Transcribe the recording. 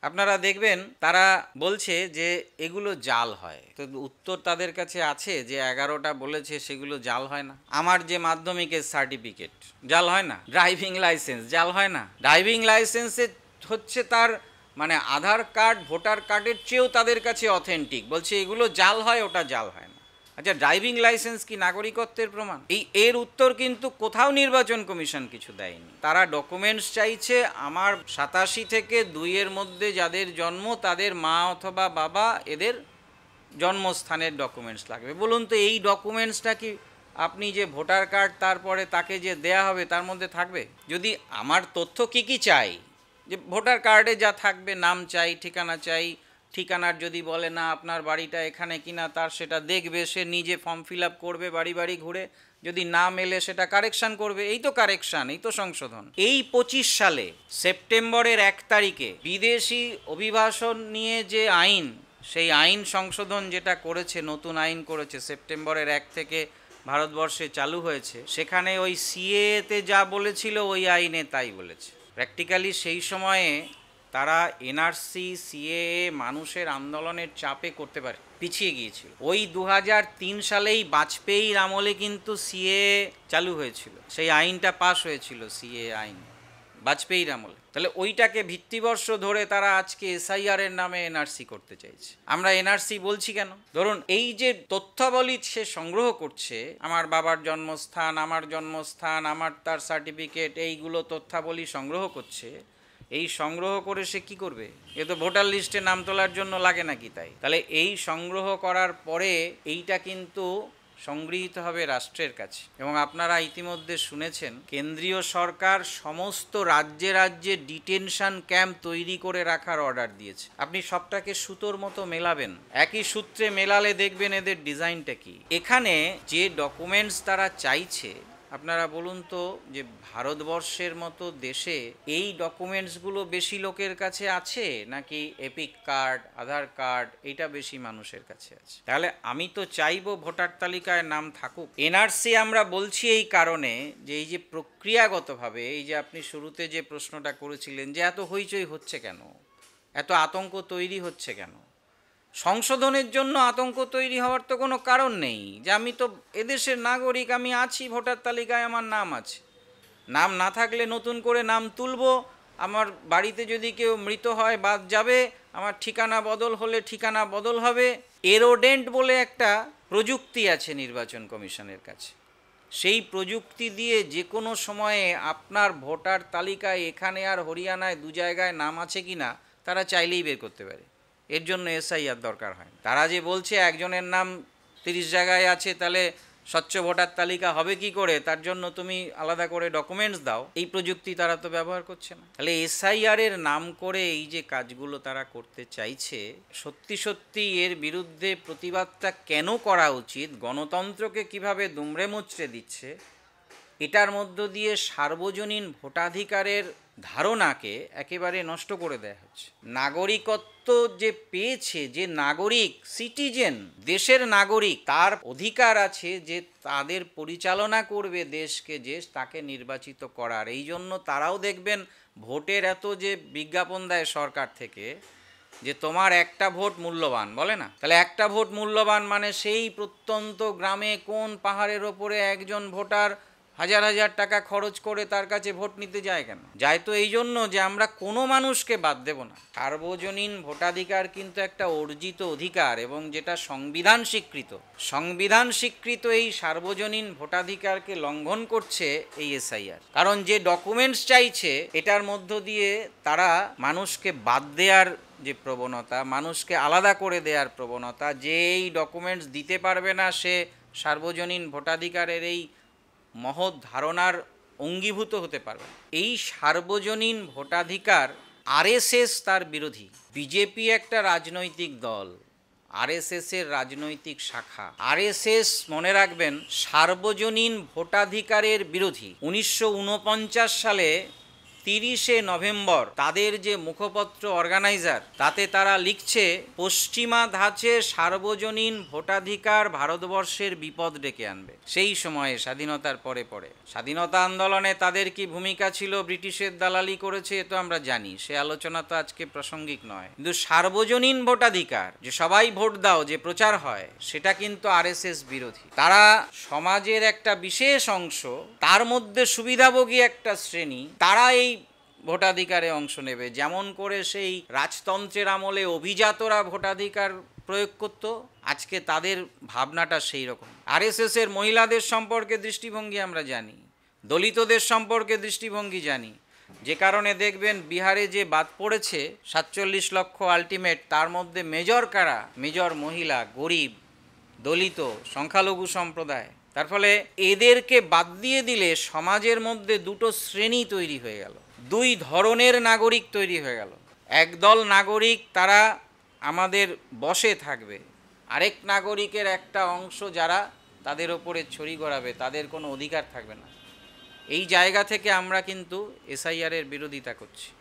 আপনারা দেখবেন তারা বলছে যে এগুলো জাল হয়, তো উত্তর তাদের কাছে আছে যে 11টা বলেছে সেগুলো জাল হয় না। আমার যে মাধ্যমিকের সার্টিফিকেট জাল হয় না, ড্রাইভিং লাইসেন্স জাল হয় না। ড্রাইভিং লাইসেন্সে হচ্ছে তার মানে আধার কার্ড ভোটার কার্ডের চেয়েও তাদের কাছে অথেন্টিক, বলছে এগুলো জাল হয়, ওটা জাল হয় না। আচ্ছা, ড্রাইভিং লাইসেন্স কি নাগরিকত্বের প্রমাণ? এর উত্তর কিন্তু কোথাও নির্বাচন কমিশন কিছু দেয়নি। তারা ডকুমেন্টস চাইছে আমার 87 থেকে 2-এর মধ্যে যাদের জন্ম তাদের মা অথবা বাবা এদের জন্মস্থানের ডকুমেন্টস লাগবে। বলুন তো এই ডকুমেন্টসটা কি আপনি যে ভোটার কার্ড তারপরে তাকে যে দেয়া হবে তার মধ্যে থাকবে? যদি আমার তথ্য কি কি চাই, যে ভোটার কার্ডে যা থাকবে নাম চাই, ঠিকানা চাই, ঠিকানার যদি বলে না আপনার বাড়িটা এখানে কিনা তার সেটা দেখবে, সে নিজে ফর্ম ফিল আপ করবে বাড়ি বাড়ি ঘুরে, যদি না মেলে সেটা কারেকশান করবে। এই তো কারেকশান, এই তো সংশোধন। এই 25 সালে সেপ্টেম্বরের 1 তারিখে বিদেশি অভিবাসন নিয়ে যে আইন, সেই আইন সংশোধন যেটা করেছে, নতুন আইন করেছে, সেপ্টেম্বরের 1 থেকে ভারতবর্ষে চালু হয়েছে, সেখানে ওই সিএতে যা বলেছিল ওই আইনে তাই বলেছে। প্র্যাকটিক্যালি সেই সময়ে তারা এনআরসি সিএএ মানুষের আন্দোলনের চাপে করতে পারে পিছিয়ে গিয়েছিল। ওই 2003 সালেই বাজপেয়ীর আমলে কিন্তু সিএএ চালু হয়েছিল, সেই আইনটা পাশ হয়েছিল সিএএ আইন বাজপেয়ীর আমলে। তাহলে ওইটাকে ভিত্তিবর্ষ ধরে তারা আজকে এসআইআর এর নামে এনআরসি করতে চাইছে। আমরা এনআরসি বলছি কেন? ধরুন এই যে তথ্যাবলী সে সংগ্রহ করছে, আমার বাবার জন্মস্থান, আমার জন্মস্থান, আমার তার সার্টিফিকেট, এইগুলো তথ্যাবলী সংগ্রহ করছে। এই সংগ্রহ করে সে কি করবে? এ তো ভোটার লিস্টে নাম তোলার জন্য লাগে নাকি? তাই তাহলে এই সংগ্রহ করার পরে এইটা কিন্তু সংগৃহীত হবে রাষ্ট্রের কাছে। এবং আপনারা ইতিমধ্যে শুনেছেন কেন্দ্রীয় সরকার সমস্ত রাজ্যে রাজ্যে ডিটেনশন ক্যাম্প তৈরি করে রাখার অর্ডার দিয়েছে। আপনি সবটাকে সুতোর মতো মেলাবেন, একই সূত্রে মেলালে দেখবেন এদের ডিজাইনটা কি। এখানে যে ডকুমেন্টস তারা চাইছে, আপনারা বলুন তো যে ভারতবর্ষের মতো দেশে এই ডকুমেন্টসগুলো বেশি লোকের কাছে আছে নাকি এপিক কার্ড, আধার কার্ড, এটা বেশি মানুষের কাছে আছে? তাহলে আমি তো চাইবো ভোটার তালিকায় নাম থাকুক। এনআরসি আমরা বলছি এই কারণে যে এই যে প্রক্রিয়াগতভাবে, এই যে আপনি শুরুতে যে প্রশ্নটা করেছিলেন যে এত হইচই হচ্ছে কেন, এত আতঙ্ক তৈরি হচ্ছে কেন, সংশোধনের জন্য আতঙ্ক তৈরি হওয়ার তো কোনো কারণ নেই। যে আমি তো এদেশের নাগরিক, আমি আছি ভোটার তালিকায়, আমার নাম আছে, নাম না থাকলে নতুন করে নাম তুলব, আমার বাড়িতে যদি কেউ মৃত হয় বাদ যাবে, আমার ঠিকানা বদল হলে ঠিকানা বদল হবে। এরোডেন্ট বলে একটা প্রযুক্তি আছে নির্বাচন কমিশনের কাছে, সেই প্রযুক্তি দিয়ে যে কোনো সময়ে আপনার ভোটার তালিকায় এখানে আর হরিয়ানায় 2 জায়গায় নাম আছে কি না তারা চাইলেই বের করতে পারে। এর জন্য এসআইআর দরকার হয়। তারা যে বলছে একজনের নাম 30 জায়গায় আছে, তাহলে স্বচ্ছ ভোটার তালিকা হবে কি করে, তার জন্য তুমি আলাদা করে ডকুমেন্টস দাও, এই প্রযুক্তি তারা তো ব্যবহার করছে না। তাহলে এসআইআর এর নাম করে এই যে কাজগুলো তারা করতে চাইছে, সত্যি সত্যি এর বিরুদ্ধে প্রতিবাদটা কেন করা উচিত, গণতন্ত্রকে কিভাবে দুমড়ে মুচড়ে দিচ্ছে, এটার মধ্য দিয়ে সার্বজনীন ভোটাধিকারের ধারণাকে একেবারে নষ্ট করে দেওয়া হচ্ছে। নাগরিকত্ব যে পেয়েছে, যে নাগরিক, সিটিজেন, দেশের নাগরিক, তার অধিকার আছে যে তাদের পরিচালনা করবে দেশকে, যে তাকে নির্বাচিত করার। এই জন্য তারাও দেখবেন ভোটের এত যে বিজ্ঞাপন দেয় সরকার থেকে, যে তোমার একটা ভোট মূল্যবান, বলে না? তাহলে একটা ভোট মূল্যবান মানে সেই প্রত্যন্ত গ্রামে কোন পাহাড়ের ওপরে একজন ভোটার হাজার হাজার টাকা খরচ করে তার কাছে ভোট নিতে যায় কেন? যায় তো এই জন্য যে আমরা কোনো মানুষকে বাদ দেব না। সার্বজনীন ভোটাধিকার কিন্তু একটা অর্জিত অধিকার, এবং যেটা সংবিধান স্বীকৃত। সংবিধান স্বীকৃত এই সার্বজনীন ভোটাধিকারকে লঙ্ঘন করছে এই এসআইআর। কারণ যে ডকুমেন্টস চাইছে এটার মধ্য দিয়ে তারা মানুষকে বাদ দেওয়ার যে প্রবণতা, মানুষকে আলাদা করে দেওয়ার প্রবণতা, যে এই ডকুমেন্টস দিতে পারবে না সে সার্বজনীন ভোটাধিকারের এই মহৎ ধারণার অঙ্গীভূত হতে পারবে না। এই সার্বজনীন ভোটাধিকার আরএসএস তার বিরোধী। বিজেপি একটা রাজনৈতিক দল, আরএসএস এর রাজনৈতিক শাখা। আরএসএস মনে রাখবেন সার্বজনীন ভোটাধিকারের বিরোধী। 1949 সালে 30 নভেম্বর তাদের যে মুখপত্র অর্গানাইজার, তাতে তারা লিখছে পশ্চিমা ধাঁচে সার্বজনীন ভোটাধিকার ভারতবর্ষের বিপদ ডেকে আনবে। সেই সময়ে স্বাধীনতার পরে পরে স্বাধীনতা আন্দোলনে তাদের কি ভূমিকা ছিল, ব্রিটিশের দালালি করেছে, এ তো আমরা জানি, সে আলোচনা তো আজকে প্রাসঙ্গিক নয়। কিন্তু সার্বজনীন ভোটাধিকার, যে সবাই ভোট দাও, যে প্রচার হয়, সেটা কিন্তু আরএসএস বিরোধী। তারা সমাজের একটা বিশেষ অংশ, তার মধ্যে সুবিধাভোগী একটা শ্রেণী, তারা এই ভোটাধিকারে অংশ নেবে। যেমন করে সেই রাজতন্ত্রের আমলে অভিজাতরা ভোটাধিকার প্রয়োগ করত, আজকে তাদের ভাবনাটা সেই রকম। আরএসএস এর মহিলাদের সম্পর্কে দৃষ্টিভঙ্গি আমরা জানি, দলিতদের সম্পর্কে দৃষ্টিভঙ্গি জানি, যে কারণে দেখবেন বিহারে যে বাদ পড়েছে 47 লক্ষ আলটিমেট, তার মধ্যে মেজর কারা? মেজর মহিলা, গরিব, দলিত, সংখ্যালঘু সম্প্রদায়। তার ফলে এদেরকে বাদ দিয়ে দিলে সমাজের মধ্যে দুটো শ্রেণী তৈরি হয়ে গেল, দুই ধরনের নাগরিক তৈরি হয়ে গেল। একদল নাগরিক তারা আমাদের বশে থাকবে, আরেক নাগরিকের একটা অংশ যারা তাদের ওপরে ছড়ি ঘোরাবে, তাদের কোনো অধিকার থাকবে না। এই জায়গা থেকে আমরা কিন্তু এসআইআর এর বিরোধিতা করছি।